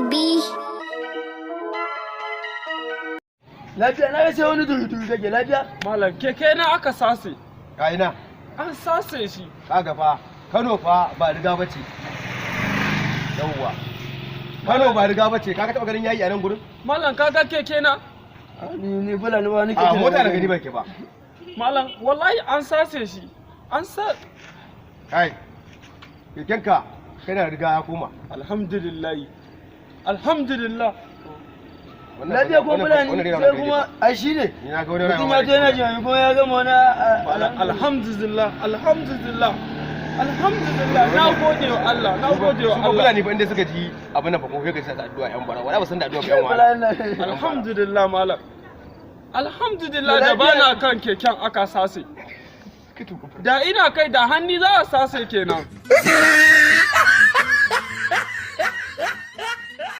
baby. Lafiya na sai wani duru kake lafiya? Malam keke na aka sase. Ka ina? An sase shi. Kaga fa Kano fa ba riga bace. Yawwa. Kano ba riga bace. Kaga taba ganin yayi a nan gurin? Malam kaga keke na? Ni bula ni ba nake. A mota da gani ban ke ba. Malam wallahi an sase shi. An sa Kai. Kekenka kana riga ya koma. Alhamdulillah. Alhamdulillah. Lafiya ko bula ni sai kuma ai shine. Ni na ga wani Mutum ya je yana jami kuma ya gama wani Alhamdulillah. Alhamdulillah. Alhamdulillah. Na gode wa Allah. Na gode wa Su Allah. fulani fa inda suka ji abin nan fa ko kai sa addu'a yan bara. Wala ba san da addu'a ba yan wala. Alhamdulillah malam. Alhamdulillah da bana kan keken aka sase. Da ina kai da hanni za a sase kenan.